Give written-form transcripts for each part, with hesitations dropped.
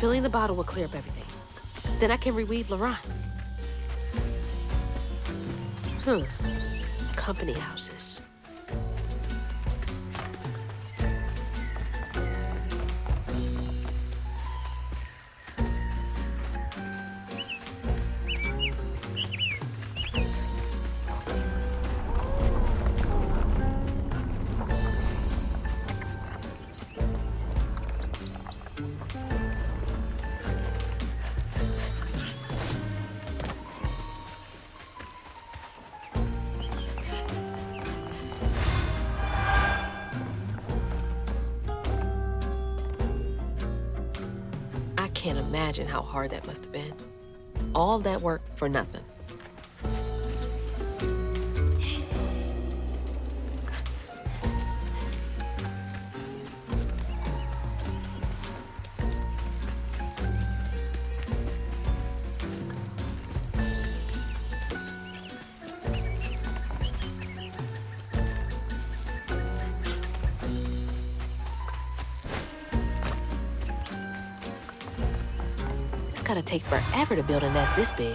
Filling the bottle will clear up everything. Then I can reweave Laurent. Company houses. I can't imagine how hard that must have been. All that work for nothing. It's gotta take forever to build a nest this big.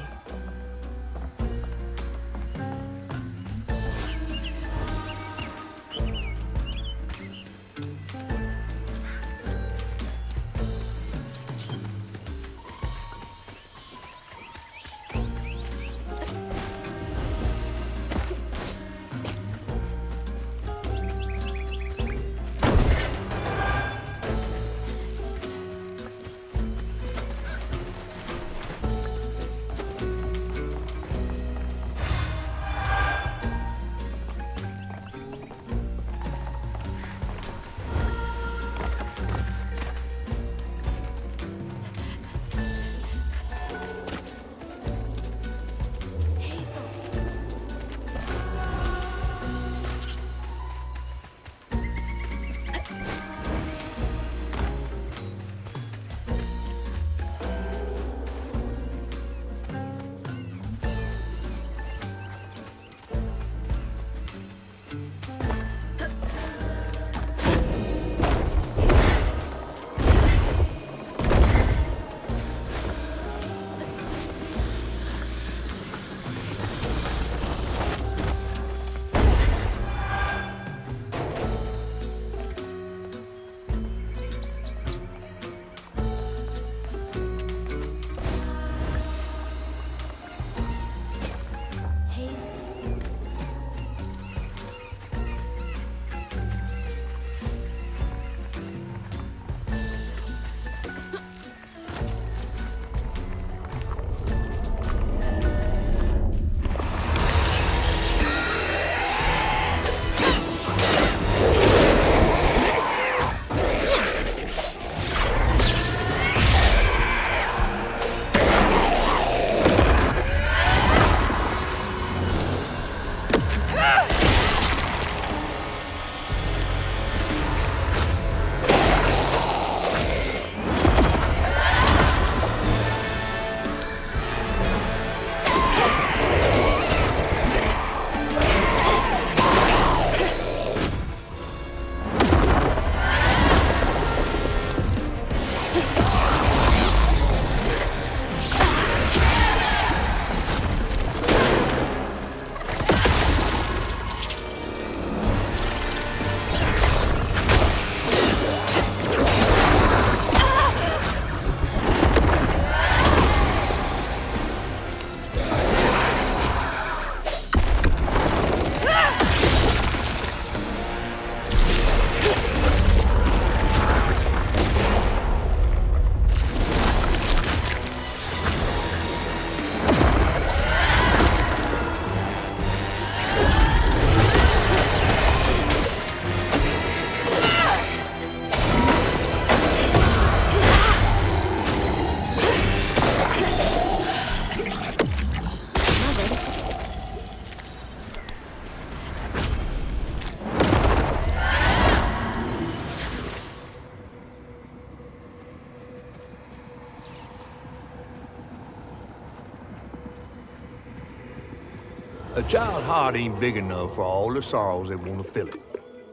A child's heart ain't big enough for all the sorrows that want to fill it.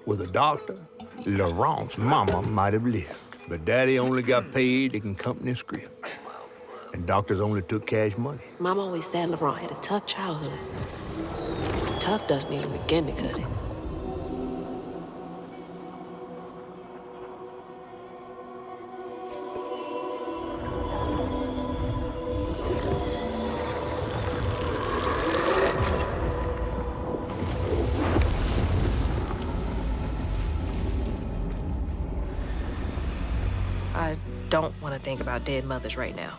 With a doctor, Laurent's mama might have lived. But Daddy only got paid taking company script. And doctors only took cash money. Mom always said LeBron had a tough childhood. Tough doesn't even begin to cut it. I don't want to think about dead mothers right now.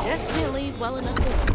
Just can't leave well enough alone.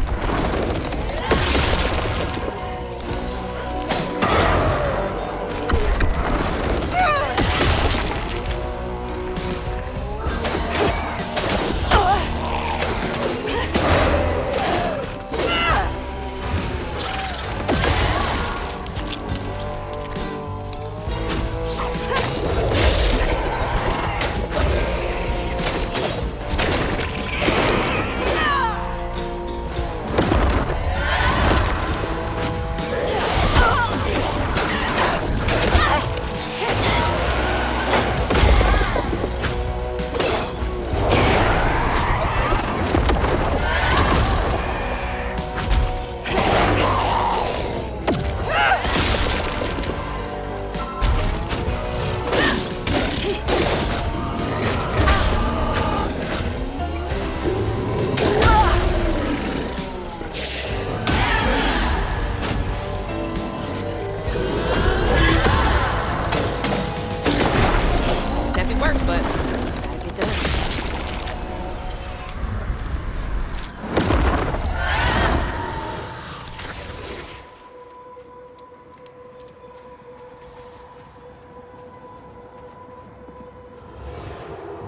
It's heavy work, but it's gotta get done.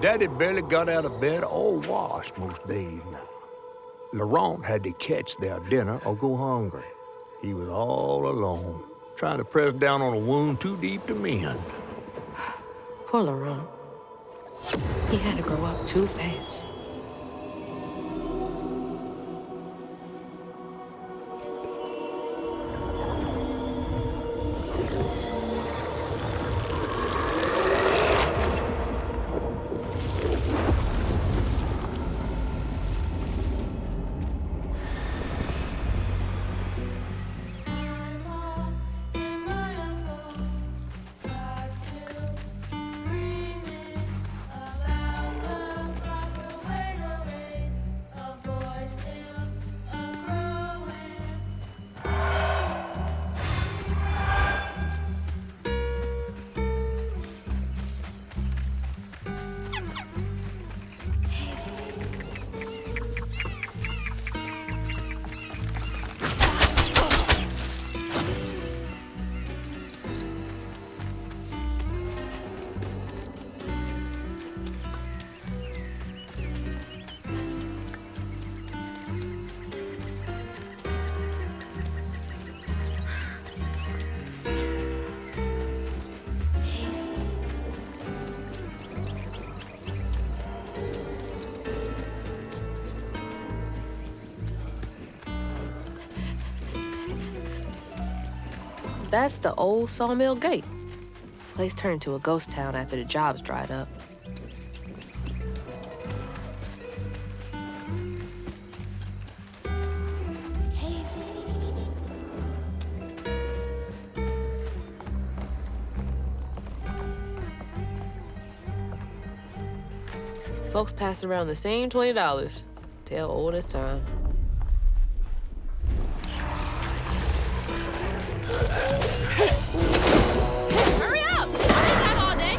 Daddy barely got out of bed or washed most days. Laurent had to catch their dinner or go hungry. He was all alone, trying to press down on a wound too deep to mend. Poor Laurent. He had to grow up too fast. That's the old Sawmill Gate. Place turned into a ghost town after the jobs dried up. Folks pass around the same $20. Tale old as time. Hurry up! I ain't got all day.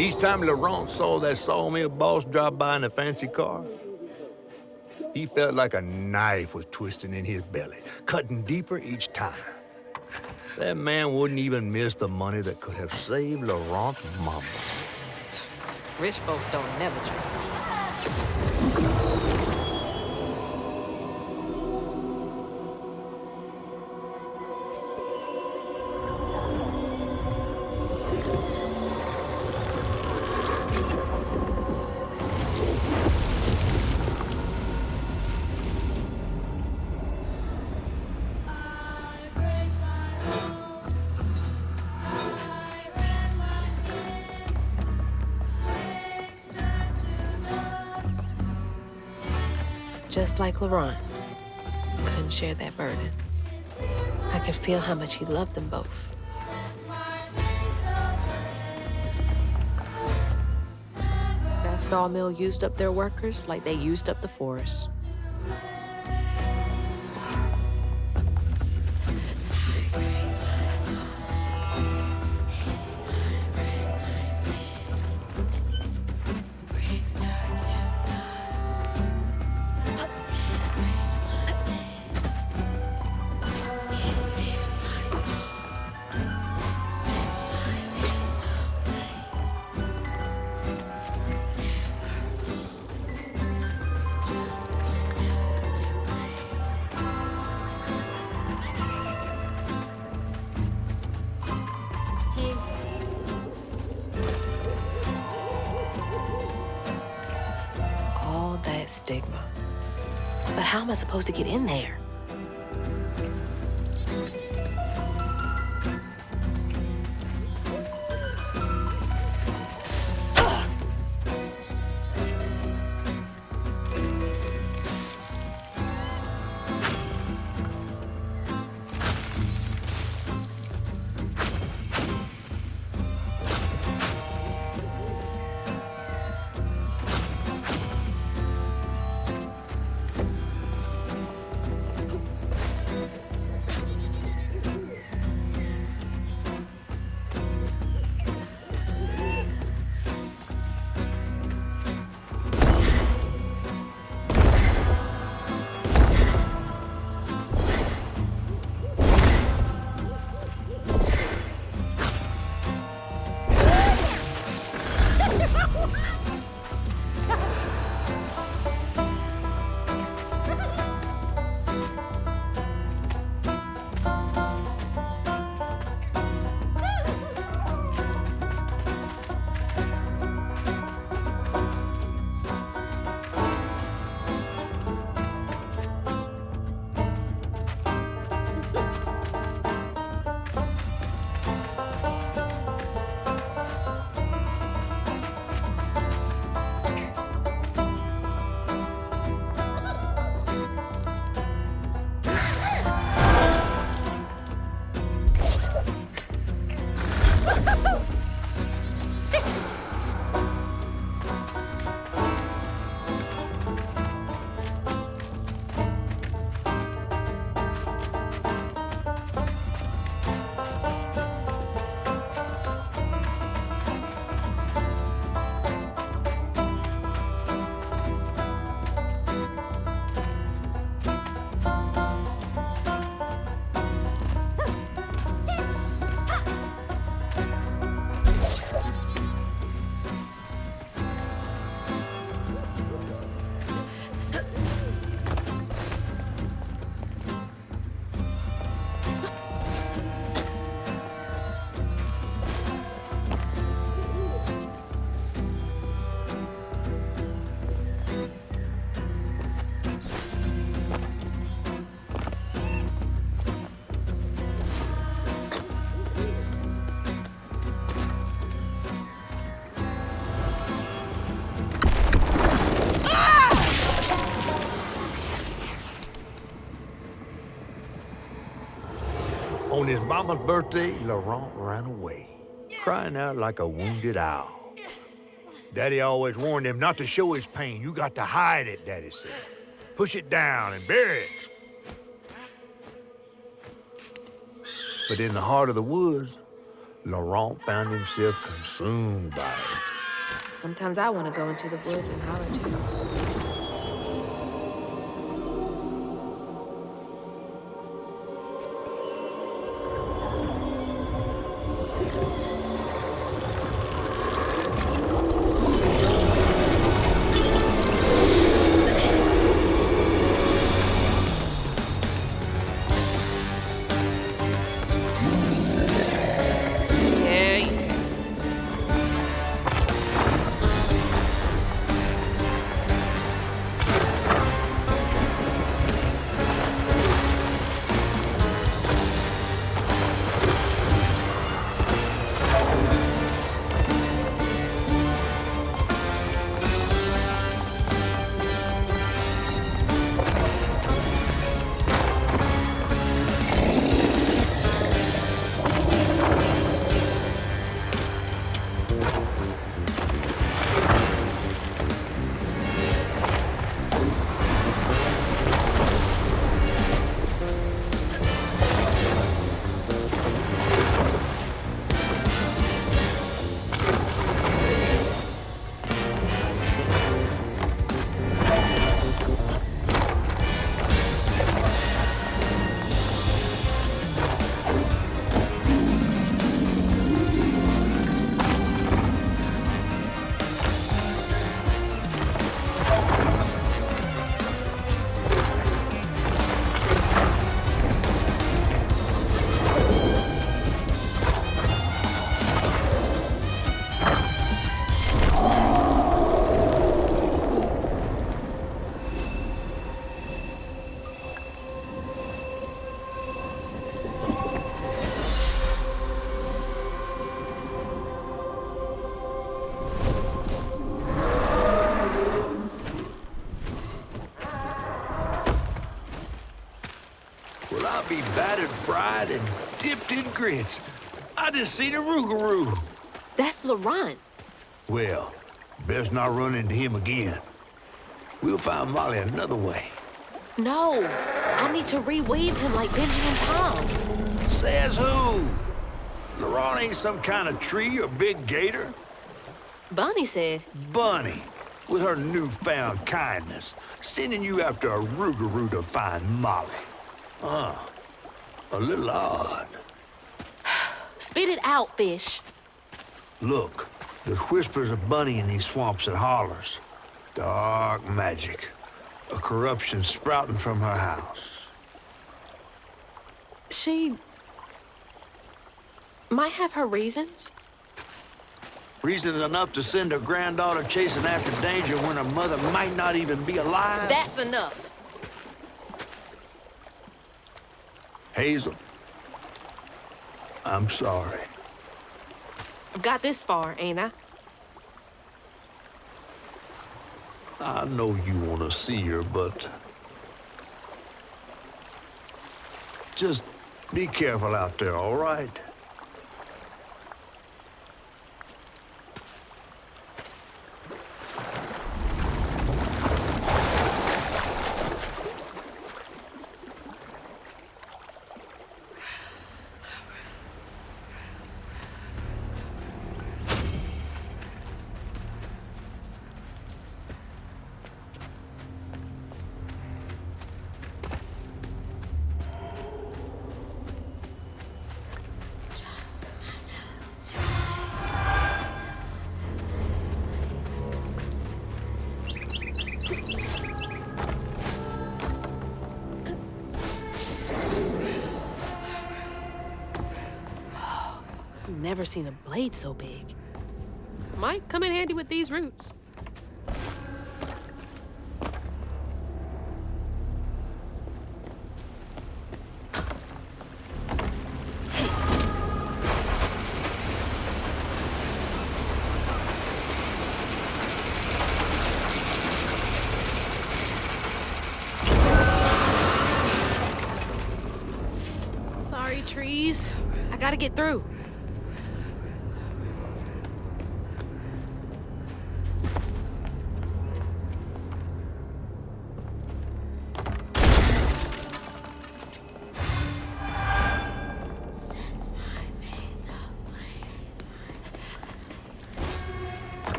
Each time Laurent saw that sawmill boss drive by in a fancy car, he felt like a knife was twisting in his belly, cutting deeper each time. That man wouldn't even miss the money that could have saved Laurent's mama. Rich folks don't never change. Just like Laurent, couldn't share that burden. I could feel how much he loved them both. That sawmill used up their workers like they used up the forest. Stigma. But how am I supposed to get in there? On his mama's birthday, Laurent ran away, crying out like a wounded owl. Daddy always warned him not to show his pain. You got to hide it, Daddy said. Push it down and bury it. But in the heart of the woods, Laurent found himself consumed by it. Sometimes I want to go into the woods and holler too. Well, I'll be battered, fried, and dipped in grits. I just seen a Rougarou. That's Laurent. Well, best not run into him again. We'll find Molly another way. No, I need to reweave him like Benjamin Tom. Says who? Laurent ain't some kind of tree or big gator. Bunny said. Bunny, with her newfound kindness, sending you after a Rougarou to find Molly. A little odd. Spit it out, fish. Look, there's whispers of Bunny in these swamps and hollers. Dark magic. A corruption sprouting from her house. She might have her reasons. Reason enough to send her granddaughter chasing after danger when her mother might not even be alive? That's enough. Hazel, I'm sorry. I've got this far, ain't I? I know you want to see her, but just be careful out there, all right? Never seen a blade so big. Might come in handy with these roots. Sorry, trees. I gotta get through.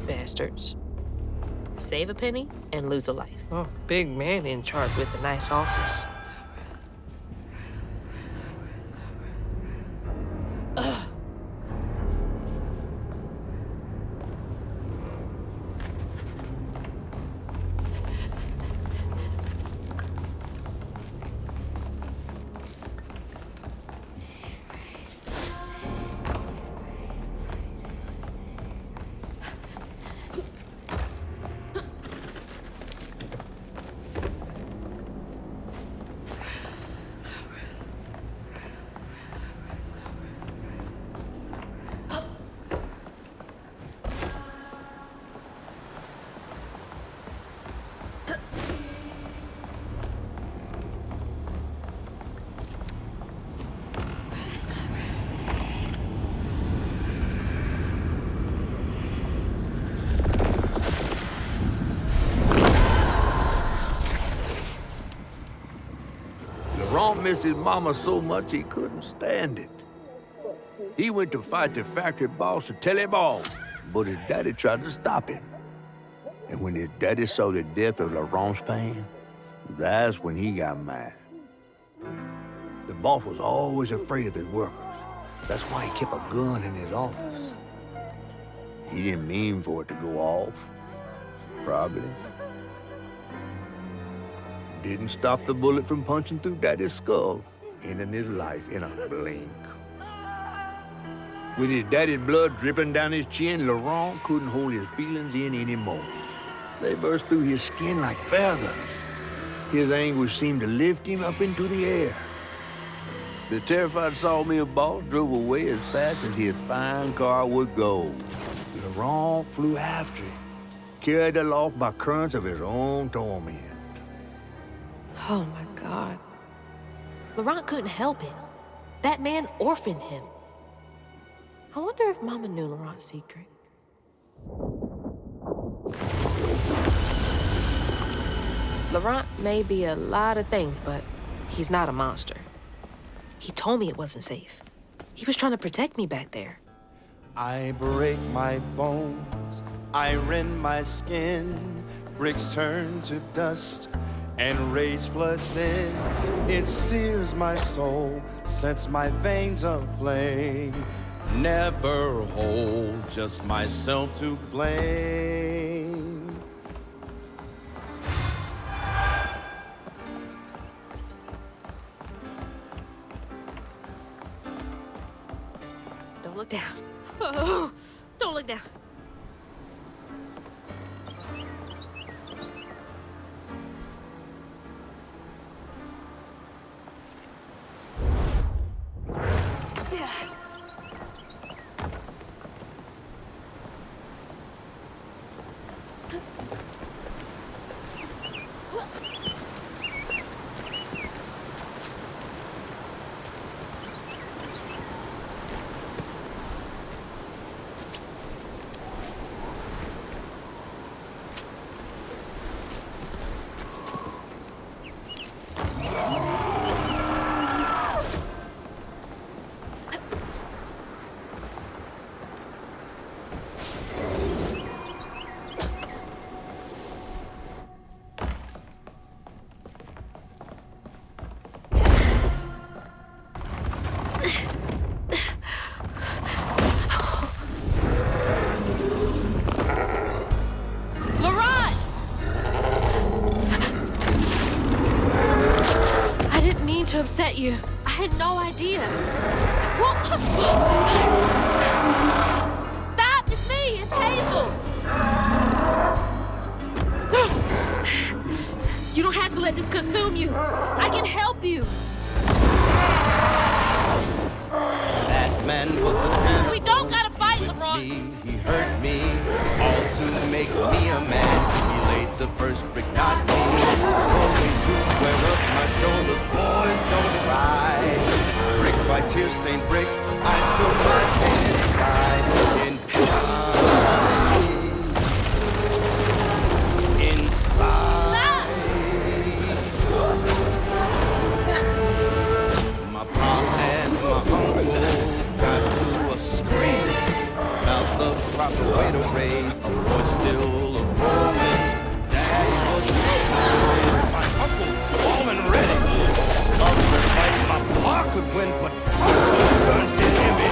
Bastards. Save a penny and lose a life. Oh, big man in charge with a nice office. Laurent missed his mama so much he couldn't stand it. He went to fight the factory boss to tell him all, but his daddy tried to stop him. And when his daddy saw the depth of Laurent's pain, that's when he got mad. The boss was always afraid of his workers. That's why he kept a gun in his office. He didn't mean for it to go off, probably. Didn't stop the bullet from punching through Daddy's skull, ending his life in a blink. With his daddy's blood dripping down his chin, Laurent couldn't hold his feelings in anymore. They burst through his skin like feathers. His anguish seemed to lift him up into the air. The terrified sawmill boss drove away as fast as his fine car would go. Laurent flew after it, carried aloft by currents of his own torment. Oh my God. Laurent couldn't help it. That man orphaned him. I wonder if Mama knew Laurent's secret. Laurent may be a lot of things, but he's not a monster. He told me it wasn't safe. He was trying to protect me back there. I break my bones, I rend my skin, bricks turn to dust, and rage floods in. It sears my soul, sets my veins aflame. Never hold, just myself to blame. Don't look down. Oh, don't look down. To upset you. I had no idea. Stop! It's me! It's Hazel! You don't have to let this consume you. I can help you. That man was the man. We don't gotta fight, Laurent. He hurt me, all to make me a man. He laid the first brick, not me. Told me to square up my shoulders, boys, don't cry. Brick by tear-stained brick, I sew my pain inside. Inside. My pa and my uncle got to a scream about the proper way to raise a boy still a growing. Daddy was a soldier, my uncle's all and ready. Love to fight, my pa could win, but uncle's gun did him in.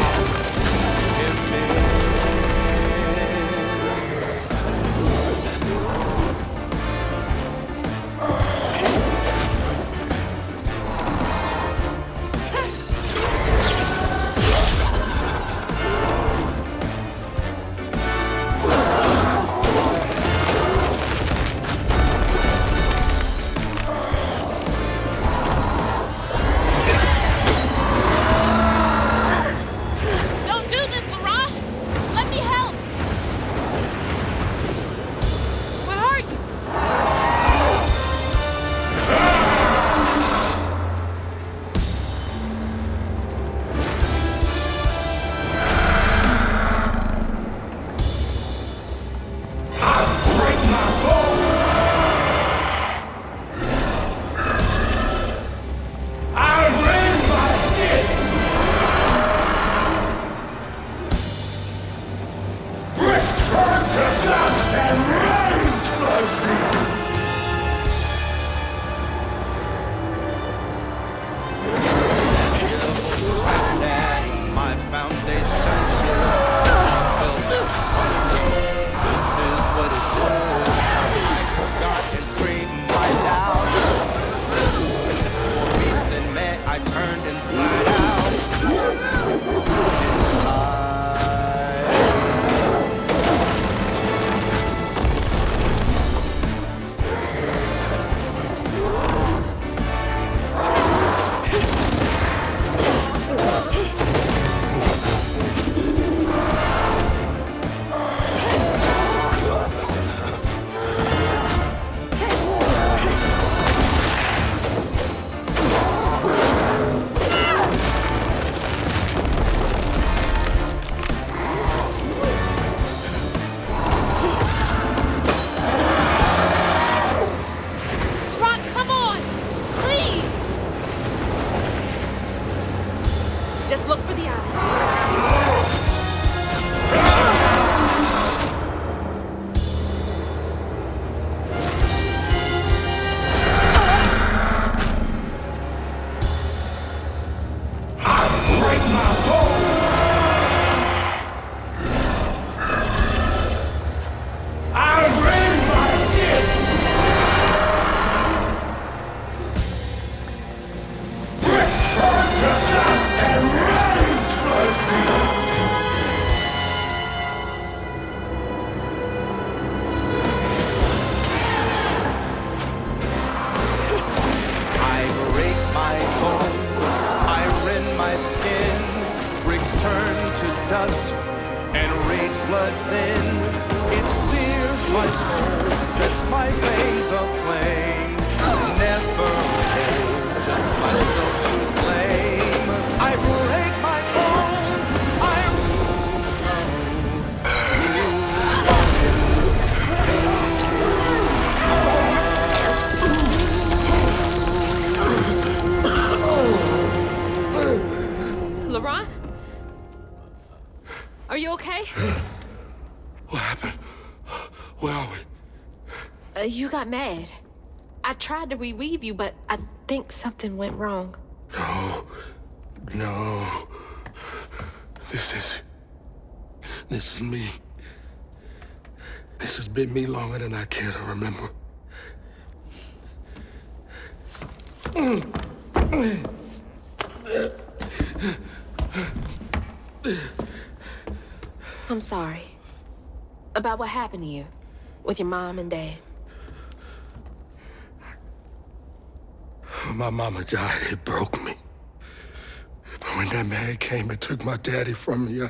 Just look for the eyes. Turn to dust and rage floods in. It sears my soul, sets my veins aflame. Never hold just myself to blame. I break my bones. Laurent? Are you okay? What happened? Where are we? You got mad. I tried to reweave you, but I think something went wrong. No. This is me. This has been me longer than I care to remember. I'm sorry. About what happened to you with your mom and dad. My mama died. It broke me. But when that man came and took my daddy from me,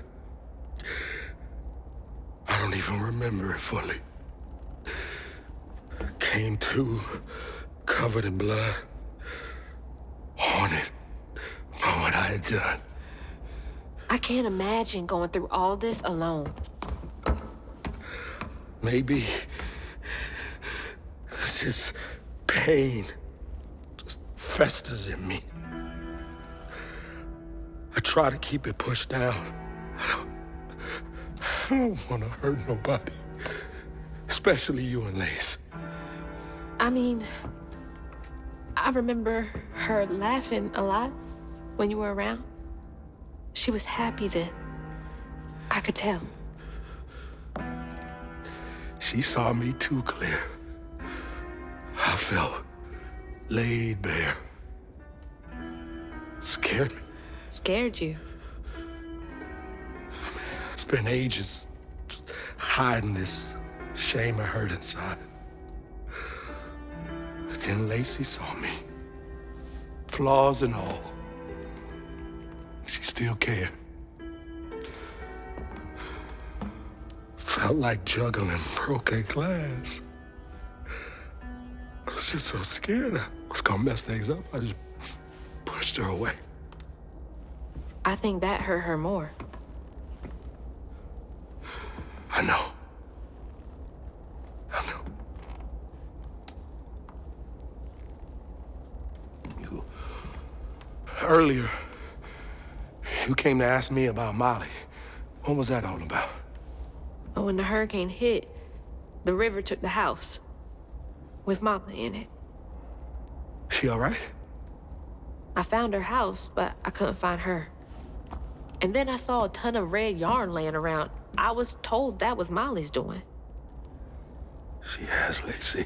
I don't even remember it fully. Came to, covered in blood, haunted by what I had done. I can't imagine going through all this alone. Maybe this pain just festers in me. I try to keep it pushed down. I don't want to hurt nobody, especially you and Lace. I mean, I remember her laughing a lot when you were around. She was happy then. I could tell. She saw me too clear. I felt laid bare. Scared me. Scared you? I spent ages hiding this shame and hurt inside. But then Lacey saw me, flaws and all. She still cared. Felt like juggling broken glass. I was just so scared I was gonna mess things up. I just pushed her away. I think that hurt her more. I know. I know. Earlier, you came to ask me about Molly. What was that all about? When the hurricane hit, the river took the house with Mama in it. She all right? I found her house, but I couldn't find her. And then I saw a ton of red yarn laying around. I was told that was Molly's doing. She has, Lacey.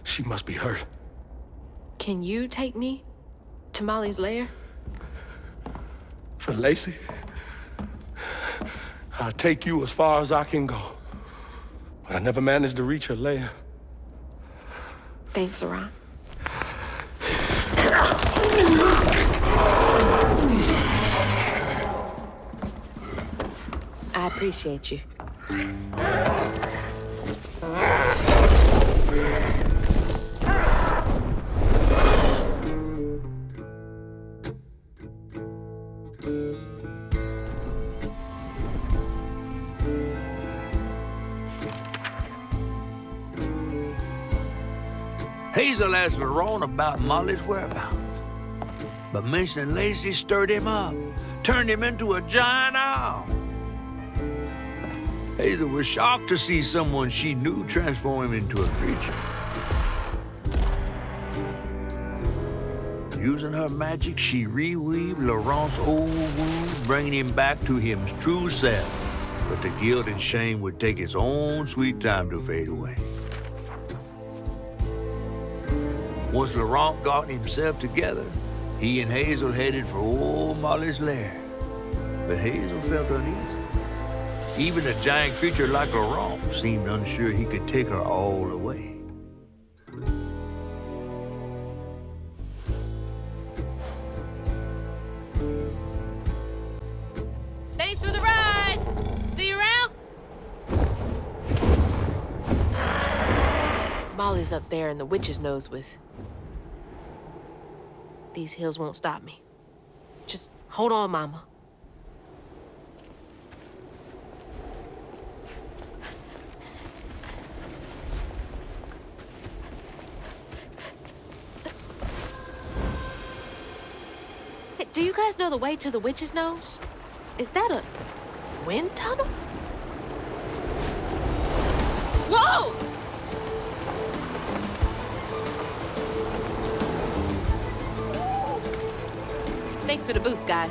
She must be hurt. Can you take me to Molly's lair? For Lacey, I'll take you as far as I can go. But I never managed to reach her lair. Thanks, Laurent. I appreciate you. Hazel asked Laurent about Molly's whereabouts. But mentioning Lacey stirred him up, turned him into a giant owl. Hazel was shocked to see someone she knew transform him into a creature. Using her magic, she reweaved Laurent's old wounds, bringing him back to his true self. But the guilt and shame would take its own sweet time to fade away. Once Laurent got himself together, he and Hazel headed for old Molly's lair. But Hazel felt uneasy. Even a giant creature like Laurent seemed unsure he could take her all away. Thanks for the ride! See you around? Molly's up there in the witch's nose with... These hills won't stop me. Just hold on, Mama. Hey, do you guys know the way to the witch's nose? Is that a wind tunnel? Whoa! Thanks for the boost, guys.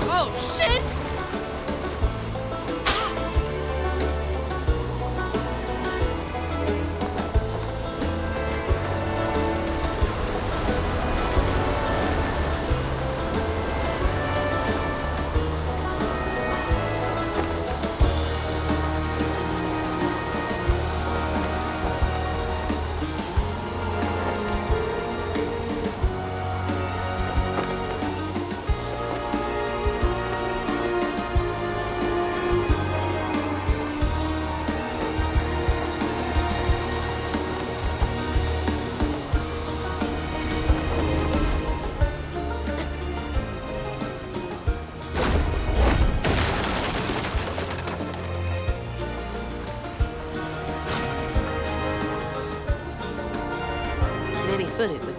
Oh, shit!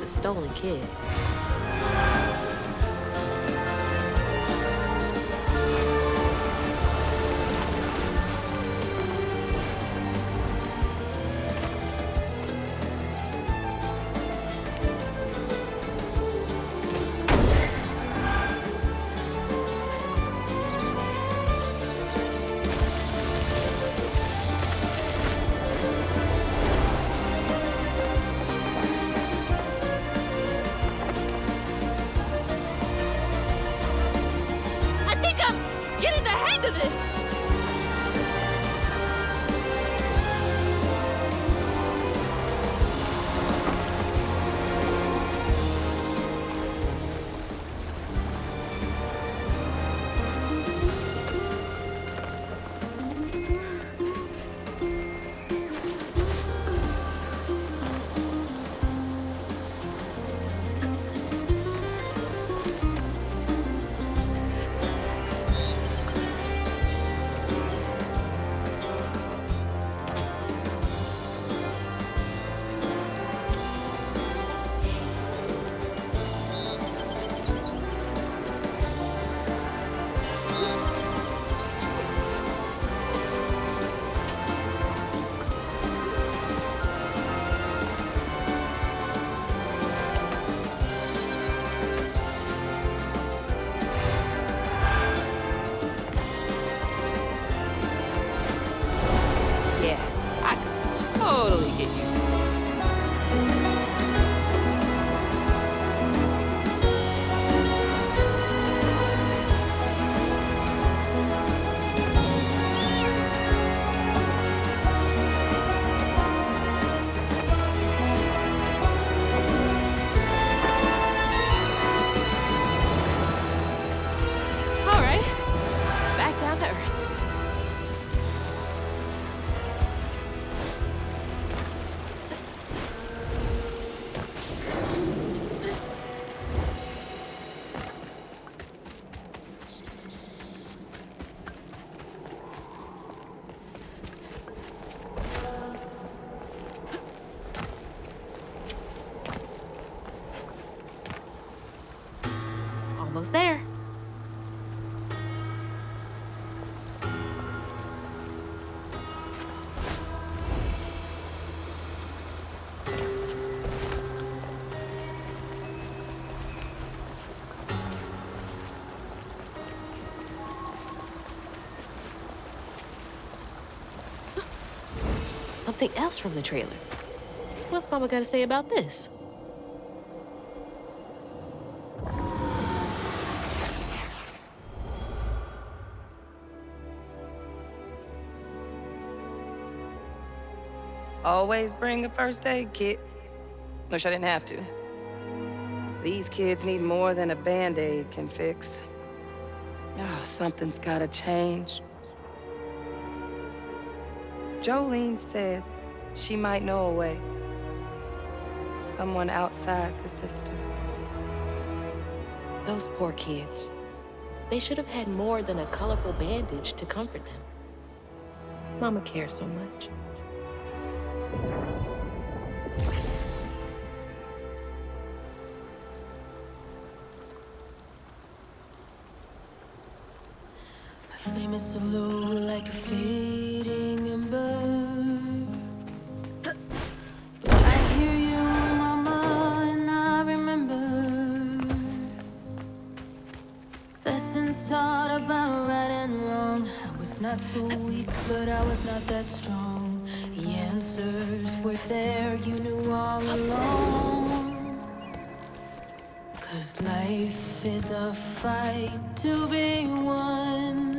the stolen kid. Totally get used to this. All right, back down to earth. Almost there. Something else from the trailer. What's Mama got to say about this? Always bring a first aid kit. Wish I didn't have to. These kids need more than a Band-Aid can fix. Oh, something's gotta change. Jolene said she might know a way. Someone outside the system. Those poor kids. They should have had more than a colorful bandage to comfort them. Mama cares so much. My flame is so low like a fading ember. But I hear you, Mama, and I remember lessons taught about right and wrong. I was not so weak, but I was not that strong. The answers were there, you knew all along. 'Cause life is a fight to be won.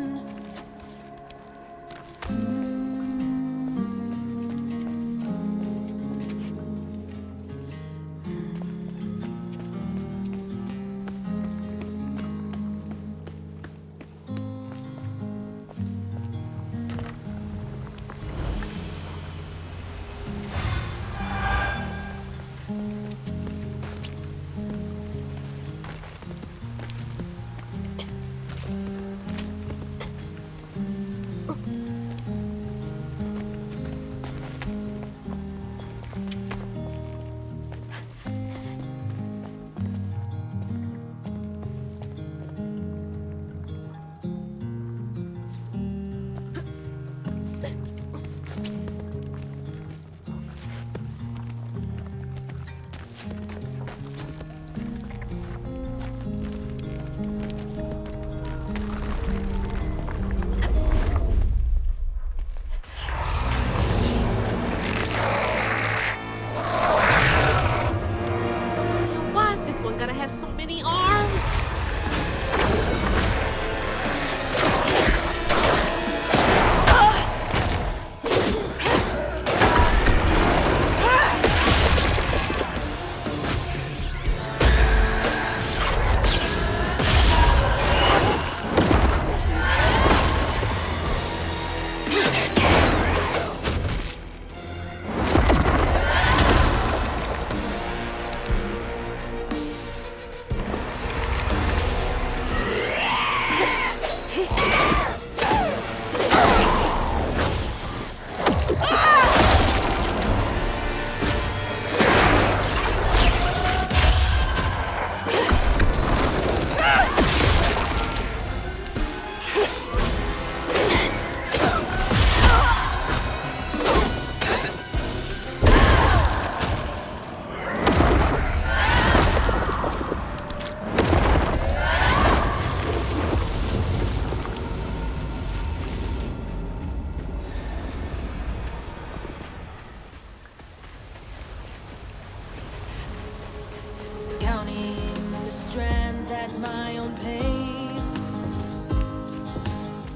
at my own pace.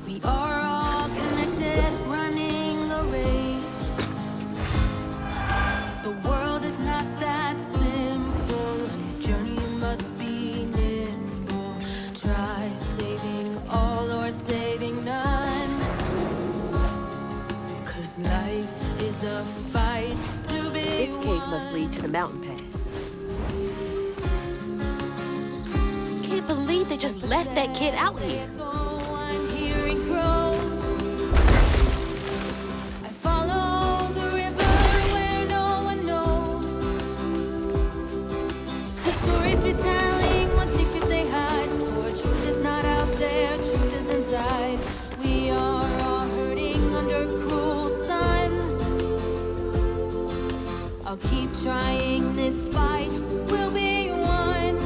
We are all connected, running a race. The world is not that simple. On your journey you must be nimble. Try saving all or saving none. 'Cause life is a fight to be This cave must won. lead to the mountain pass. Can't believe they just left that kid out here. I'm hearing crows. I follow the river where no one knows. The stories be telling one secret they hide. For truth is not out there, truth is inside. We are all hurting under cruel sun. I'll keep trying this fight. We'll be one.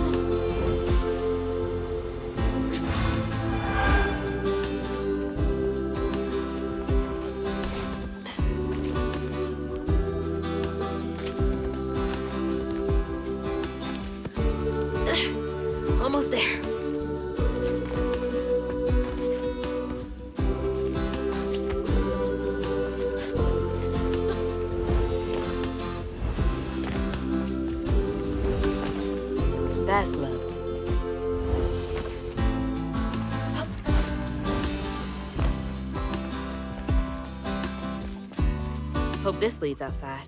Almost there. That's lovely. Hope this leads outside.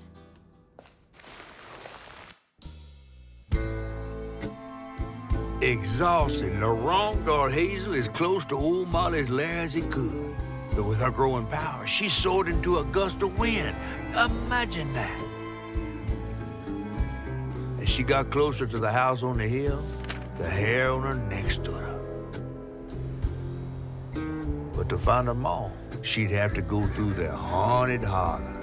Exhausted, Laurent got Hazel as close to old Molly's lair as he could. But with her growing power, she soared into a gust of wind. Imagine that. As she got closer to the house on the hill, the hair on her neck stood up. But to find her mom, she'd have to go through the haunted hollow.